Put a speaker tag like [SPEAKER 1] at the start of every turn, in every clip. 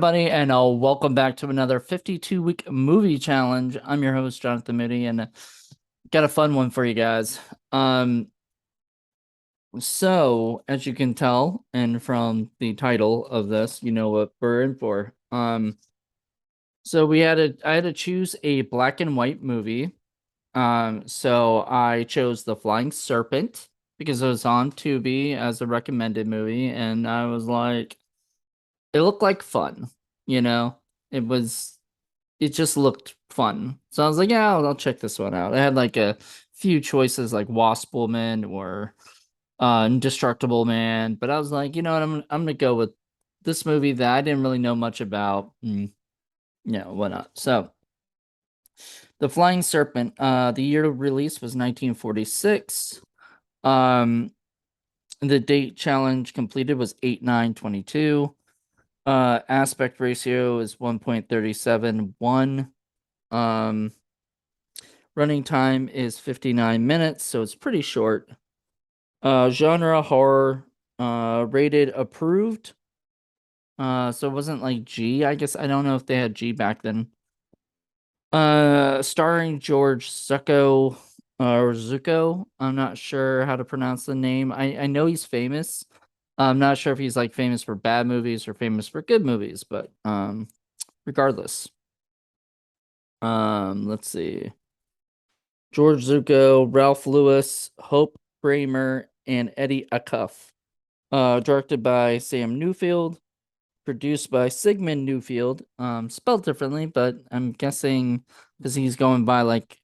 [SPEAKER 1] everybody, and welcome back to another 52-week movie challenge. I'm your host, Jonathan Moody, and got a fun one for you guys. So as you can tell, and from the title of this, you know what we're in for. So I had to choose a black and white movie. So I chose The Flying Serpent because it was on Tubi as a recommended movie, and I was like, it looked like fun, you know. It was it just looked fun. So I was like, yeah, I'll check this one out. I had like a few choices like Wasp Woman or Indestructible Man, but I was like, you know what, I'm gonna go with this movie that I didn't really know much about. Yeah, why not? So The Flying Serpent, the year of release was 1946. Um the date challenge completed was 8/9/22. Aspect ratio is 1.371. Running time is 59 minutes, so it's pretty short. Genre horror, rated approved. So it wasn't like G. I guess I don't know if they had G back then. Starring George Zucco or Zucco. I'm not sure how to pronounce the name. I know he's famous. I'm not sure if he's like famous for bad movies or famous for good movies, but regardless. Let's see. George Zucco, Ralph Lewis, Hope Bramer, and Eddie Acuff. Directed by Sam Newfield, produced by Sigmund Newfield, spelled differently, but I'm guessing because he's going by like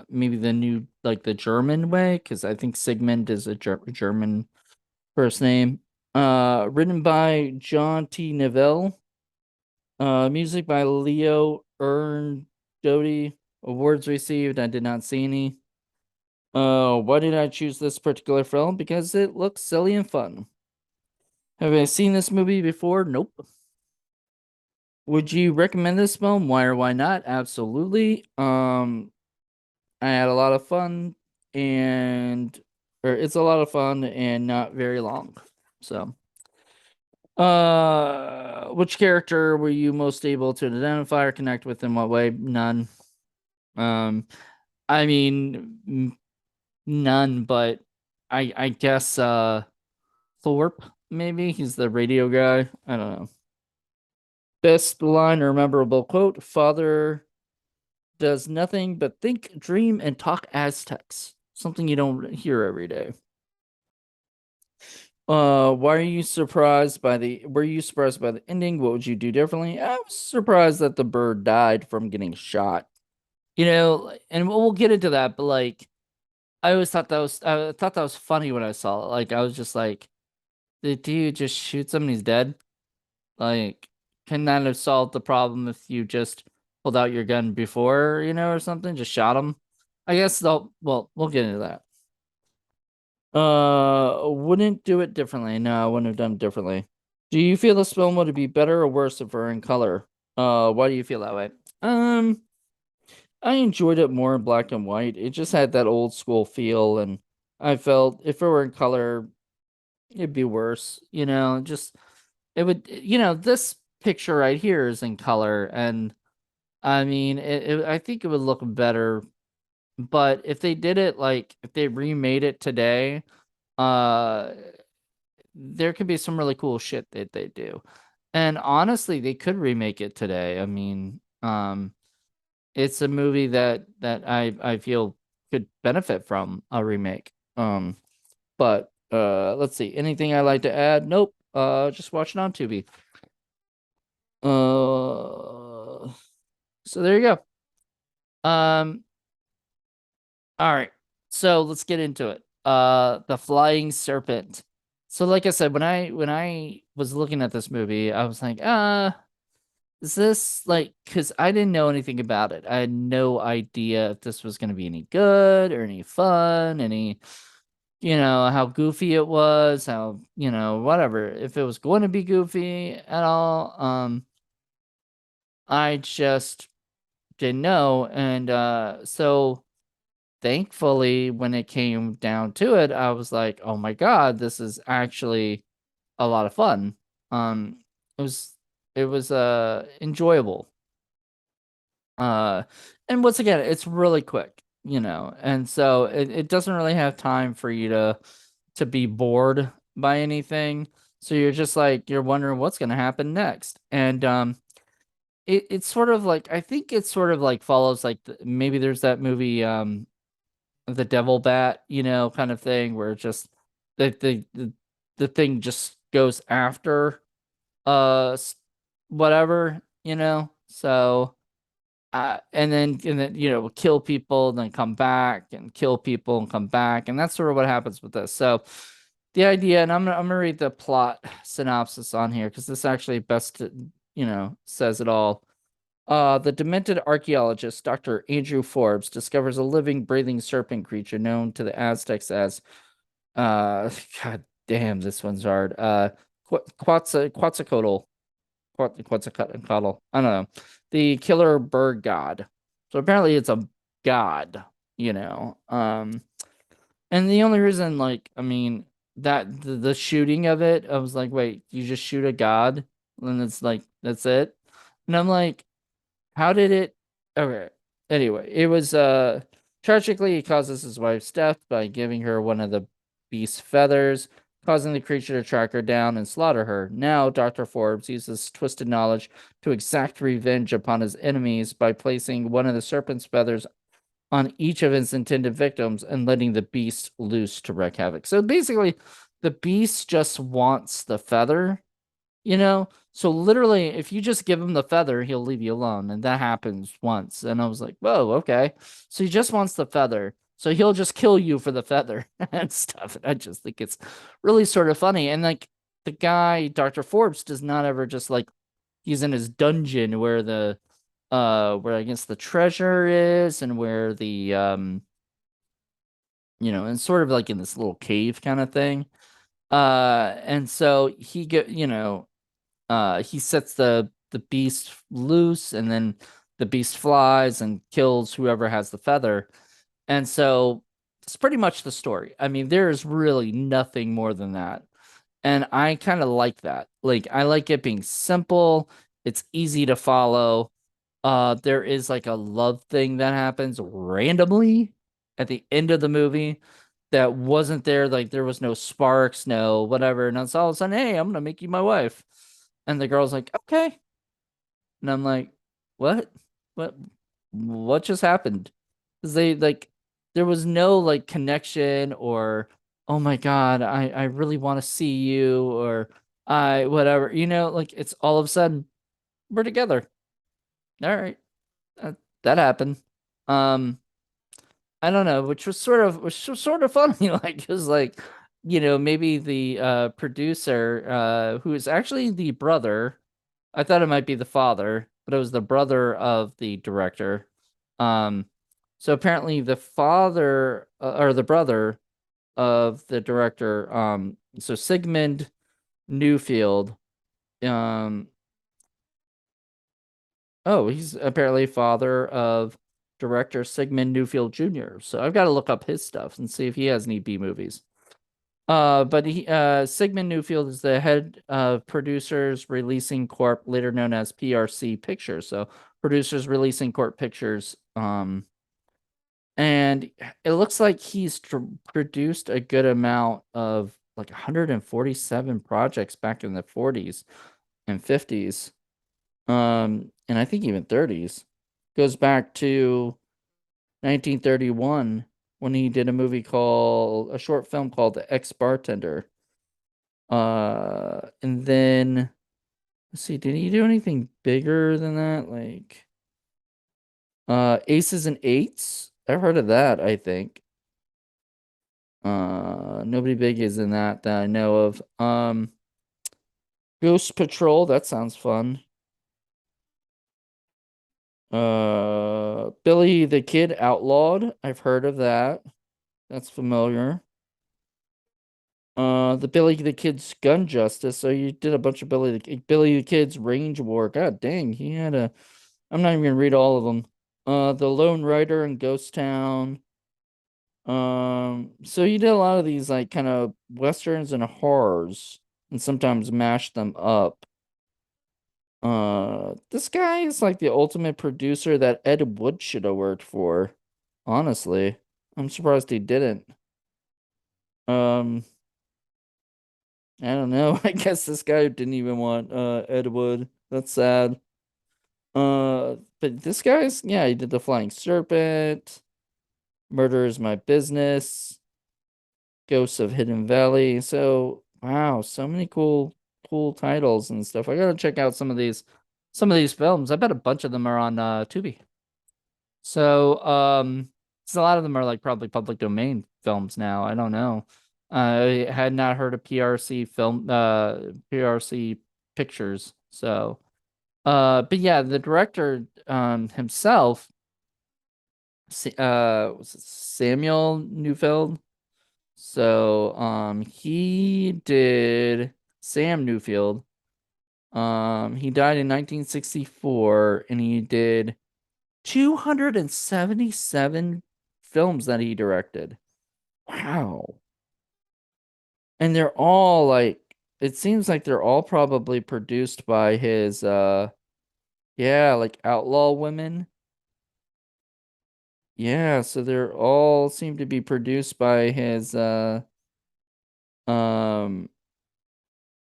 [SPEAKER 1] maybe the German way, because I think Sigmund is a German first name. Written by John T. Neville. Music by Leo Earn Doty. Awards received, I did not see any. Why did I choose this particular film? Because it looks silly and fun. Have I seen this movie before? Nope. Would you recommend this film? Why or why not? Absolutely. I had a lot of fun or it's a lot of fun and not very long. So, which character were you most able to identify or connect with in what way? None. Um, I mean, none, but I guess Thorpe, maybe he's the radio guy. I don't know. Best line or memorable quote: Father does nothing but think, dream, and talk Aztecs. Something you don't hear every day. Why are you surprised by the were you surprised by the ending? What would you do differently? I was surprised that the bird died from getting shot. You know, and we'll get into that, but like I thought that was funny when I saw it. Like I was just like, the dude just shoots him and he's dead. Like, can that have solved the problem if you just pulled out your gun before, you know, or something? Just shot him? I guess we'll get into that. Wouldn't do it differently. No, I wouldn't have done it differently. Do you feel this film would be better or worse if it were in color? Why do you feel that way? Um, I enjoyed it more in black and white. It just had that old school feel, and I felt if it were in color, it'd be worse. You know, just it would, you know, this picture right here is in color, and I mean, I think it would look better. But if they did it like if they remade it today, uh, there could be some really cool shit that they do. And honestly, they could remake it today. I mean, it's a movie that I feel could benefit from a remake. But let's see. Anything I like to add? Nope. Just watch it on Tubi. So there you go. Um, all right. So let's get into it. The Flying Serpent. So like I said, when I was looking at this movie, I was like, is this like, because I didn't know anything about it. I had no idea if this was going to be any good or any fun, any, you know, how goofy it was, how, you know, whatever. If it was going to be goofy at all, I just didn't know. And so thankfully, when it came down to it, I was like, oh my God, this is actually a lot of fun. It was. It was enjoyable. Uh, and once again, it's really quick, and so it doesn't really have time for you to be bored by anything. So you're just like you're wondering what's gonna happen next. And it's sort of like I think it sort of like follows like maybe there's that movie the Devil Bat, kind of thing where it's just the thing just goes after whatever, so and then kill people, then come back and kill people and come back, and that's sort of what happens with this. So the idea, and I'm gonna read the plot synopsis on here because this actually best says it all. The demented archaeologist Dr. Andrew Forbes discovers a living, breathing serpent creature known to the Aztecs as God damn, this one's hard. Quetzalcoatl. Quetzalcoatl. I don't know. The killer bird god. So apparently it's a god, you know. And the only reason, like, I mean, that the shooting of it, I was like, wait, you just shoot a god? And it's like, that's it? And I'm like, how did it? Okay. Anyway, it was tragically he causes his wife's death by giving her one of the beast's feathers, causing the creature to track her down and slaughter her. Now, Dr. Forbes uses twisted knowledge to exact revenge upon his enemies by placing one of the serpent's feathers on each of his intended victims and letting the beast loose to wreak havoc. So basically, the beast just wants the feather, So literally, if you just give him the feather, he'll leave you alone. And that happens once. And I was like, whoa, okay. So he just wants the feather. So he'll just kill you for the feather and stuff. And I just think it's really sort of funny. And like the guy, Dr. Forbes, does not ever just like he's in his dungeon where I guess the treasure is and where the and sort of like in this little cave kind of thing. And so he sets the beast loose, and then the beast flies and kills whoever has the feather. And so it's pretty much the story. I mean, there's really nothing more than that. And I kind of like that. Like I like it being simple, it's easy to follow. There is like a love thing that happens randomly at the end of the movie that wasn't there. Like there was no sparks, no whatever. And it's all of a sudden, hey, I'm gonna make you my wife. And the girl's like, okay. And I'm like, what? What what just happened? Because they like there was no like connection or oh my God, I really want to see you or I whatever, like it's all of a sudden we're together. All right. That happened. Um, I don't know, which was sort of funny, like, cause like, maybe the producer, who is actually the brother, I thought it might be the father, but it was the brother of the director. Um, so apparently the father or the brother of the director, so Sigmund Newfield, um, oh, he's apparently father of director Sigmund Newfield Jr. So I've got to look up his stuff and see if he has any B movies. But Sigmund Newfield is the head of Producers Releasing Corp, later known as PRC Pictures. So Producers Releasing Corp Pictures. And it looks like he's produced a good amount of like 147 projects back in the 40s and 50s. And I think even 30s. Goes back to 1931 when he did a short film called The Ex-Bartender. And then let's see, did he do anything bigger than that? Like Aces and Eights? I've heard of that, I think. Nobody big is in that I know of. Ghost Patrol, that sounds fun. Billy the Kid Outlawed. I've heard of that. That's familiar. The Billy the Kid's Gun Justice. So you did a bunch of Billy the Kid's range war. God dang, he had a. I'm not even gonna read all of them. The Lone Rider and Ghost Town. So you did a lot of these like kind of westerns and horrors, and sometimes mashed them up. This guy is like the ultimate producer that Ed Wood should have worked for. Honestly, I'm surprised he didn't. Um, I don't know. I guess this guy didn't even want Ed Wood. That's sad. But this guy's yeah, he did the Flying Serpent, Murder is My Business, Ghosts of Hidden Valley. So wow, so many cool titles and stuff. I gotta check out some of these films. I bet a bunch of them are on Tubi. So, so a lot of them are like probably public domain films now. I don't know. I had not heard of PRC Pictures. So, but yeah, the director, himself, was it Samuel Neufeld? So, he did Sam Newfield. He died in 1964 and he did 277 films that he directed. Wow. And they're all like it seems like they're all probably produced by his yeah, like Outlaw Women. Yeah, so they're all seem to be produced by his um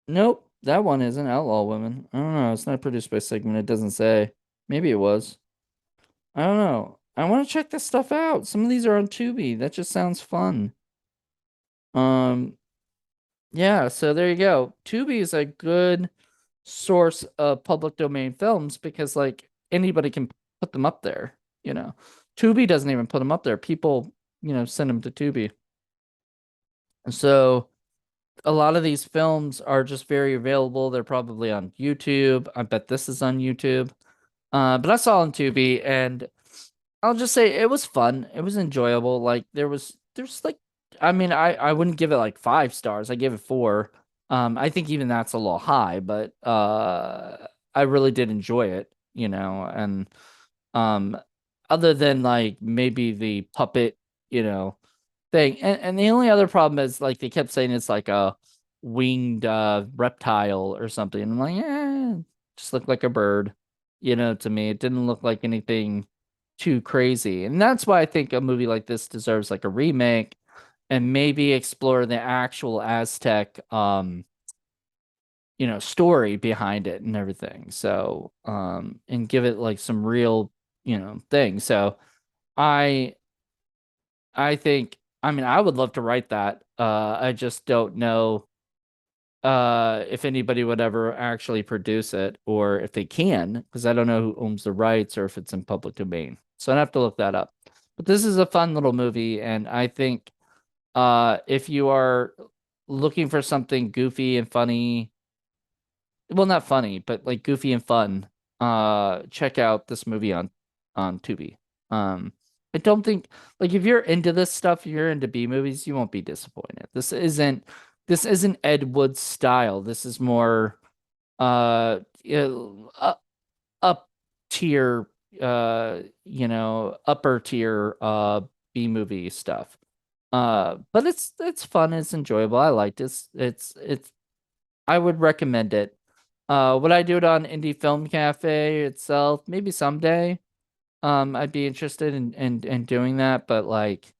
[SPEAKER 1] nope, that one isn't Outlaw Women. I don't know, it's not produced by Sigmund, it doesn't say. Maybe it was. I don't know. I want to check this stuff out. Some of these are on Tubi. That just sounds fun. Um, yeah, so there you go. Tubi is a good source of public domain films because like anybody can put them up there, you know. Tubi doesn't even put them up there. People, send them to Tubi. So a lot of these films are just very available. They're probably on YouTube. I bet this is on YouTube. But I saw on Tubi and I'll just say it was fun. It was enjoyable. Like there's like I mean I wouldn't give it like 5 stars. I gave it 4. I think even that's a little high, but I really did enjoy it, and um other than like maybe the puppet, thing. And the only other problem is like they kept saying it's like a winged reptile or something. And I'm like, just looked like a bird, to me. It didn't look like anything too crazy. And that's why I think a movie like this deserves like a remake and maybe explore the actual Aztec story behind it and everything. So, and give it like some real, thing. So I I think I mean I would love to write that. I just don't know if anybody would ever actually produce it or if they can, because I don't know who owns the rights or if it's in public domain. So I'd have to look that up. But this is a fun little movie, and I think if you are looking for something goofy and funny, well, not funny, but like goofy and fun, check out this movie on Tubi. Um, I don't think like if you're into this stuff, you're into B movies, you won't be disappointed. This isn't Ed Wood's style. This is more up tier upper tier B movie stuff. But it's fun, it's enjoyable. I liked it. It's I would recommend it. Would I do it on Indie Film Cafe itself? Maybe someday. I'd be interested in doing that, but like,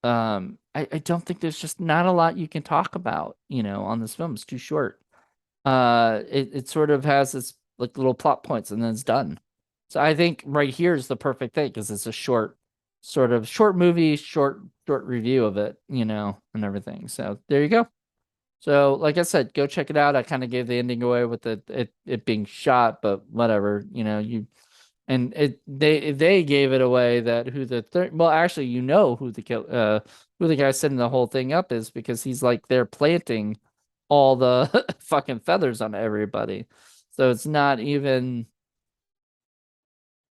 [SPEAKER 1] I don't think there's just not a lot you can talk about, on this film. It's too short. It sort of has this like little plot points and then it's done. So I think right here is the perfect thing because it's a short movie, short review of it, and everything. So there you go. So, like I said, go check it out. I kind of gave the ending away with it being shot, but whatever, and they gave it away that who the third well actually who the guy setting the whole thing up is because he's like they're planting all the fucking feathers on everybody. So it's not even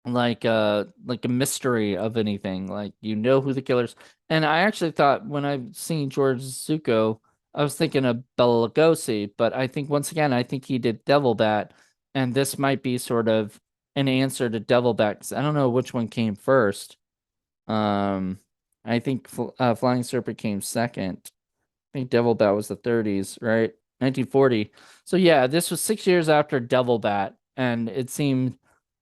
[SPEAKER 1] like a mystery of anything. Like who the killers. And I actually thought when I've seen George Zuko, I was thinking of Bela Lugosi, but I think once again I think he did Devil Bat, and this might be sort of an answer to Devil Bat 'cause I don't know which one came first. Um, I think Flying Serpent came second. I think Devil Bat was the 30s, right? 1940. So yeah, this was 6 years after Devil Bat, and it seemed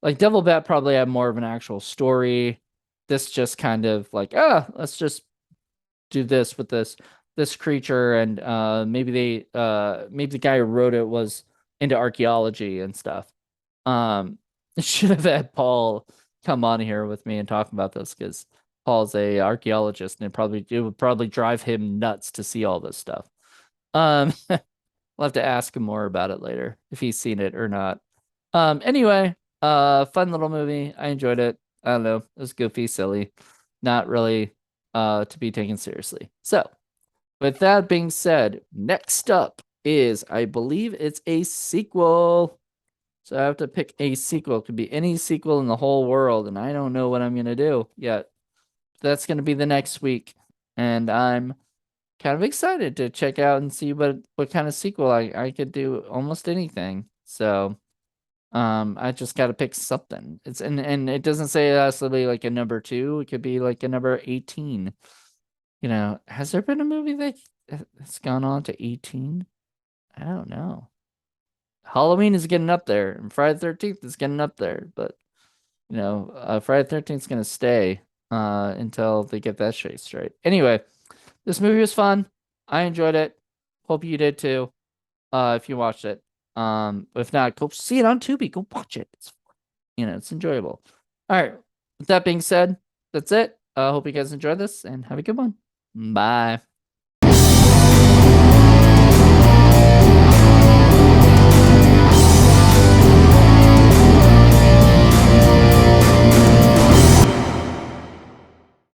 [SPEAKER 1] like Devil Bat probably had more of an actual story. This just kind of like, let's just do this with this creature, and maybe the guy who wrote it was into archaeology and stuff. Should have had Paul come on here with me and talk about this because Paul's a archaeologist, and it would probably drive him nuts to see all this stuff. We'll have to ask him more about it later if he's seen it or not. Anyway, fun little movie. I enjoyed it. I don't know. It was goofy, silly, not really to be taken seriously. So, with that being said, next up is, I believe it's a sequel. So I have to pick a sequel. It could be any sequel in the whole world, and I don't know what I'm gonna do yet. That's gonna be the next week, and I'm kind of excited to check out and see what kind of sequel I could do. Almost anything. So I just gotta pick something. And it doesn't say it has to be like a number 2. It could be like a number 18. Has there been a movie that's gone on to 18? I don't know. Halloween is getting up there, and Friday the 13th is getting up there, but Friday the 13th is gonna stay until they get that shit straight. Anyway, this movie was fun. I enjoyed it. Hope you did too. If you watched it. If not, go see it on Tubi. Go watch it. It's enjoyable. All right. With that being said, that's it. Hope you guys enjoyed this and have a good one. Bye.